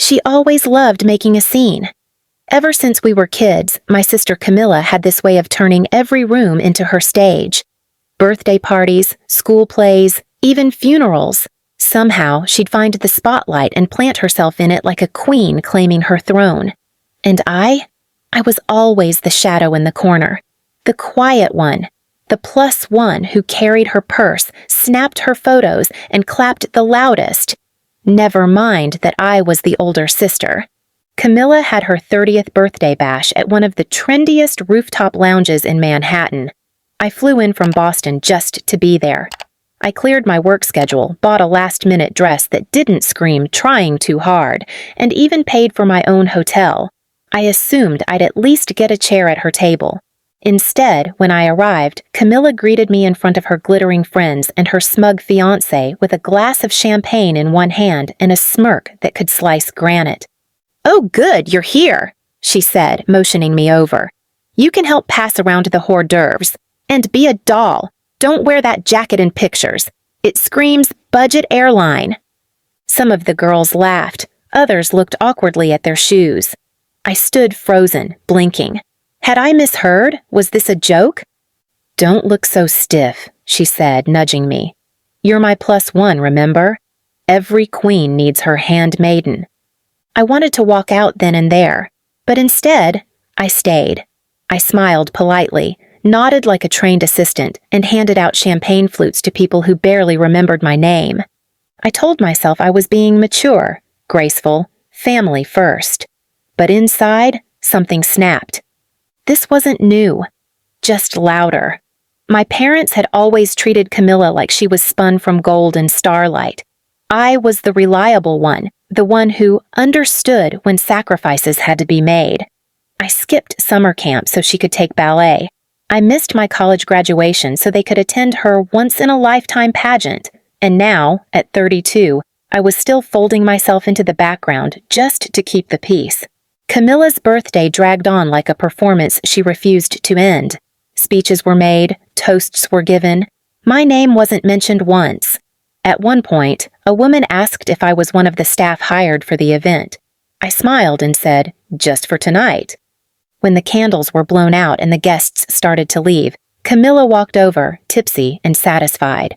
She always loved making a scene. Ever since we were kids, my sister Camilla had this way of turning every room into her stage. Birthday parties, school plays, even funerals. Somehow, she'd find the spotlight and plant herself in it like a queen claiming her throne. And I was always the shadow in the corner. The quiet one. The +1 who carried her purse, snapped her photos, and clapped the loudest. Never mind that I was the older sister. Camilla had her 30th birthday bash at one of the trendiest rooftop lounges in Manhattan. I flew in from Boston just to be there. I cleared my work schedule, bought a last-minute dress that didn't scream trying too hard, and even paid for my own hotel. I assumed I'd at least get a chair at her table. Instead, when I arrived, Camilla greeted me in front of her glittering friends and her smug fiancé with a glass of champagne in one hand and a smirk that could slice granite. "Oh, good, you're here," she said, motioning me over. "You can help pass around the hors d'oeuvres. And be a doll. Don't wear that jacket in pictures. It screams budget airline." Some of the girls laughed. Others looked awkwardly at their shoes. I stood frozen, blinking. Had I misheard? Was this a joke? "Don't look so stiff," she said, nudging me. "You're my +1, remember? Every queen needs her handmaiden." I wanted to walk out then and there, but instead, I stayed. I smiled politely, nodded like a trained assistant, and handed out champagne flutes to people who barely remembered my name. I told myself I was being mature, graceful, family first. But inside, something snapped. This wasn't new, just louder. My parents had always treated Camilla like she was spun from gold and starlight. I was the reliable one, the one who understood when sacrifices had to be made. I skipped summer camp so she could take ballet. I missed my college graduation so they could attend her once-in-a-lifetime pageant. And now, at 32, I was still folding myself into the background just to keep the peace. Camilla's birthday dragged on like a performance she refused to end. Speeches were made, toasts were given. My name wasn't mentioned once. At one point, a woman asked if I was one of the staff hired for the event. I smiled and said, "Just for tonight." When the candles were blown out and the guests started to leave, Camilla walked over, tipsy and satisfied.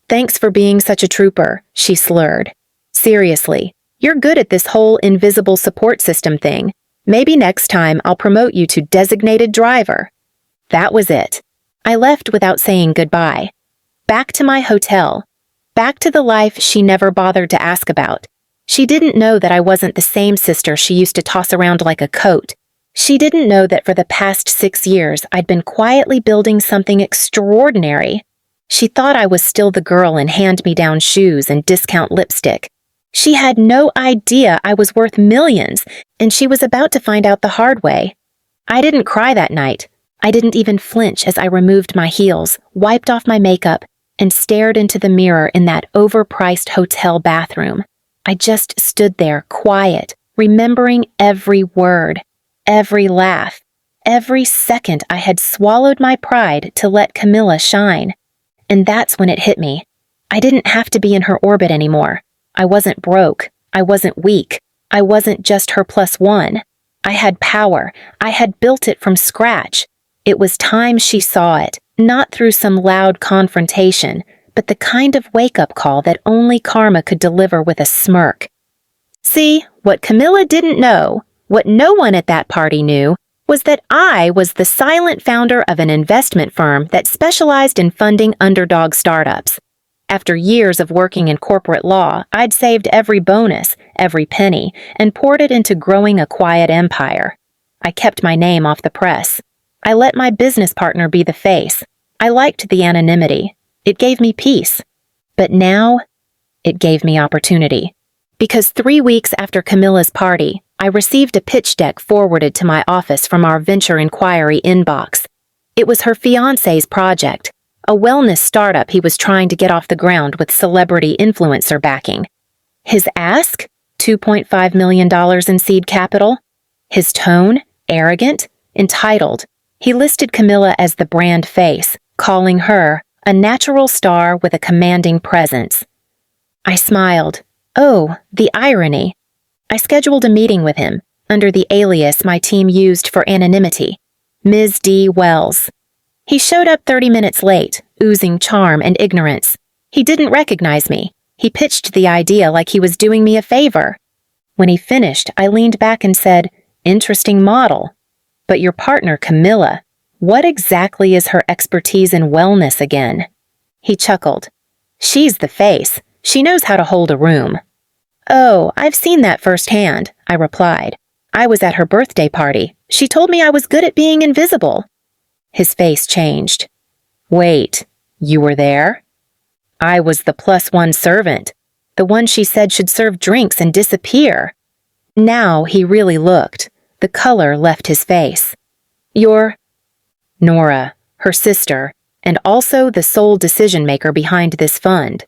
"Thanks for being such a trooper," she slurred. "Seriously, you're good at this whole invisible support system thing. Maybe next time I'll promote you to designated driver." That was it. I left without saying goodbye. Back to my hotel. Back to the life she never bothered to ask about. She didn't know that I wasn't the same sister she used to toss around like a coat. She didn't know that for the past 6 years I'd been quietly building something extraordinary. She thought I was still the girl in hand-me-down shoes and discount lipstick. She had no idea I was worth millions, and she was about to find out the hard way. I didn't cry that night. I didn't even flinch as I removed my heels, wiped off my makeup, and stared into the mirror in that overpriced hotel bathroom. I just stood there, quiet, remembering every word, every laugh, every second I had swallowed my pride to let Camilla shine. And that's when it hit me. I didn't have to be in her orbit anymore. I wasn't broke. I wasn't weak. I wasn't just her +1. I had power. I had built it from scratch. It was time she saw it, not through some loud confrontation, but the kind of wake-up call that only karma could deliver with a smirk. See, what Camilla didn't know, what no one at that party knew, was that I was the silent founder of an investment firm that specialized in funding underdog startups. After years of working in corporate law, I'd saved every bonus, every penny, and poured it into growing a quiet empire. I kept my name off the press. I let my business partner be the face. I liked the anonymity. It gave me peace. But now, it gave me opportunity. Because 3 weeks after Camilla's party, I received a pitch deck forwarded to my office from our venture inquiry inbox. It was her fiancé's project, a wellness startup he was trying to get off the ground with celebrity influencer backing. His ask? $2.5 million in seed capital? His tone? Arrogant? Entitled. He listed Camilla as the brand face, calling her a natural star with a commanding presence. I smiled. Oh, the irony. I scheduled a meeting with him, under the alias my team used for anonymity, Ms. D. Wells. He showed up 30 minutes late, oozing charm and ignorance. He didn't recognize me. He pitched the idea like he was doing me a favor. When he finished, I leaned back and said, "Interesting model. But your partner, Camilla, what exactly is her expertise in wellness again?" He chuckled. "She's the face. She knows how to hold a room." "Oh, I've seen that firsthand," I replied. "I was at her birthday party. She told me I was good at being invisible." His face changed. "Wait, you were there?" "I was the +1 servant, the one she said should serve drinks and disappear." Now he really looked. The color left his face. "You're Nora, her sister, and also the sole decision-maker behind this fund."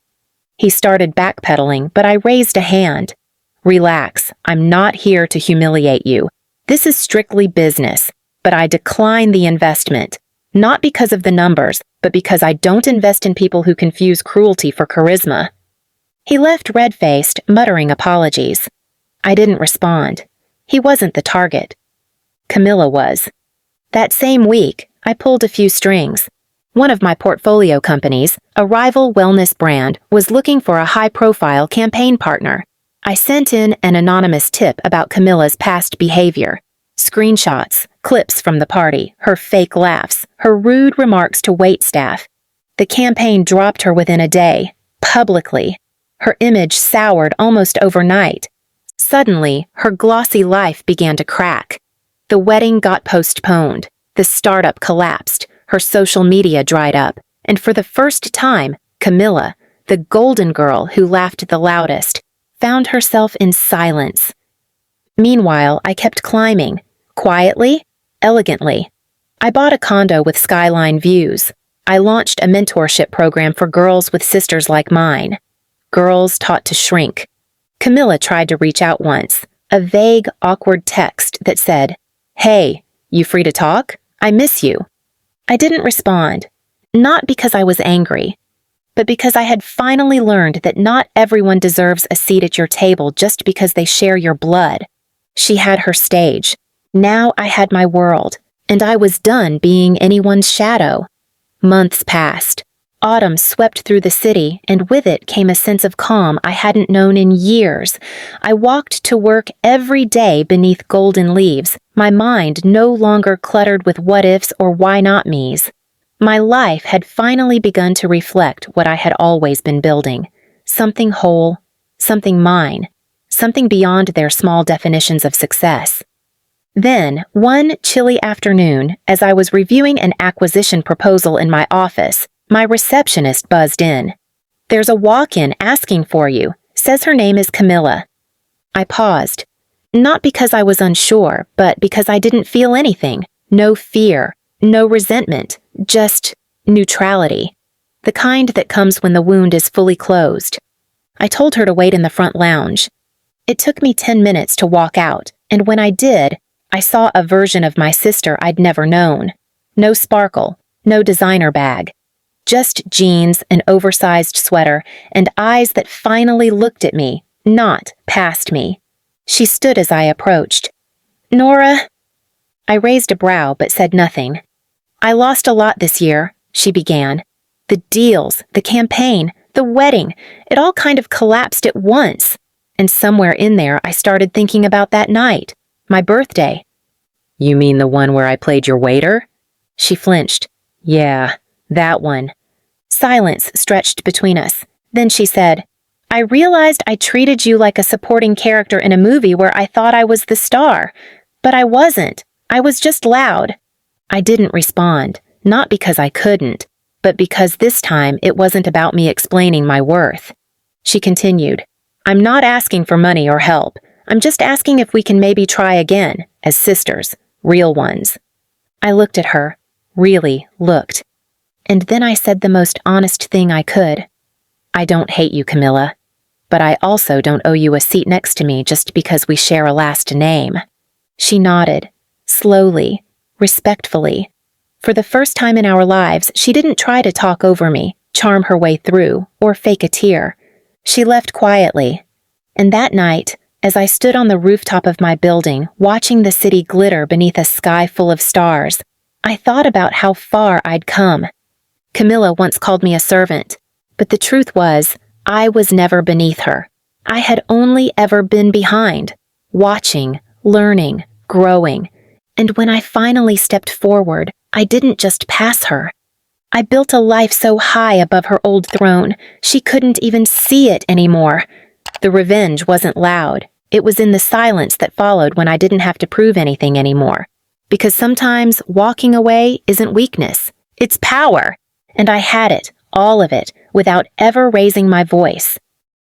He started backpedaling, but I raised a hand. "Relax, I'm not here to humiliate you. This is strictly business, but I decline the investment. Not because of the numbers, but because I don't invest in people who confuse cruelty for charisma." He left red-faced, muttering apologies. I didn't respond. He wasn't the target. Camilla was. That same week, I pulled a few strings. One of my portfolio companies, a rival wellness brand, was looking for a high-profile campaign partner. I sent in an anonymous tip about Camilla's past behavior. Screenshots, clips from the party, her fake laughs, her rude remarks to waitstaff. The campaign dropped her within a day, publicly. Her image soured almost overnight. Suddenly, her glossy life began to crack. The wedding got postponed. The startup collapsed. Her social media dried up. And for the first time, Camilla, the golden girl who laughed the loudest, found herself in silence. Meanwhile, I kept climbing. Quietly, elegantly. I bought a condo with skyline views. I launched a mentorship program for girls with sisters like mine. Girls taught to shrink. Camilla tried to reach out once, a vague, awkward text that said, "Hey, you free to talk? I miss you." I didn't respond, not because I was angry, but because I had finally learned that not everyone deserves a seat at your table just because they share your blood. She had her stage. Now I had my world, and I was done being anyone's shadow. Months passed. Autumn swept through the city, and with it came a sense of calm I hadn't known in years. I walked to work every day beneath golden leaves, my mind no longer cluttered with what-ifs or why-not-me's. My life had finally begun to reflect what I had always been building. Something whole, something mine, something beyond their small definitions of success. Then, one chilly afternoon, as I was reviewing an acquisition proposal in my office, my receptionist buzzed in. "There's a walk-in asking for you. Says her name is Camilla." I paused. Not because I was unsure, but because I didn't feel anything. No fear, no resentment, just neutrality. The kind that comes when the wound is fully closed. I told her to wait in the front lounge. It took me 10 minutes to walk out, and when I did, I saw a version of my sister I'd never known. No sparkle, no designer bag. Just jeans, an oversized sweater, and eyes that finally looked at me, not past me. She stood as I approached. "Nora?" I raised a brow but said nothing. "I lost a lot this year," she began. "The deals, the campaign, the wedding, it all kind of collapsed at once. And somewhere in there I started thinking about that night, my birthday." "You mean the one where I played your waiter?" She flinched. "Yeah, that one." Silence stretched between us. Then she said, "I realized I treated you like a supporting character in a movie where I thought I was the star. But I wasn't. I was just loud." I didn't respond, not because I couldn't, but because this time it wasn't about me explaining my worth. She continued, "I'm not asking for money or help. I'm just asking if we can maybe try again, as sisters, real ones." I looked at her, really looked. And then I said the most honest thing I could. "I don't hate you, Camilla, but I also don't owe you a seat next to me just because we share a last name." She nodded, slowly, respectfully. For the first time in our lives, she didn't try to talk over me, charm her way through, or fake a tear. She left quietly. And that night, As I stood on the rooftop of my building, watching the city glitter beneath a sky full of stars, I thought about how far I'd come. Camilla once called me a servant, but the truth was, I was never beneath her. I had only ever been behind, watching, learning, growing. And when I finally stepped forward, I didn't just pass her. I built a life so high above her old throne, she couldn't even see it anymore. The revenge wasn't loud. It was in the silence that followed when I didn't have to prove anything anymore. Because sometimes walking away isn't weakness, it's power. And I had it, all of it, without ever raising my voice.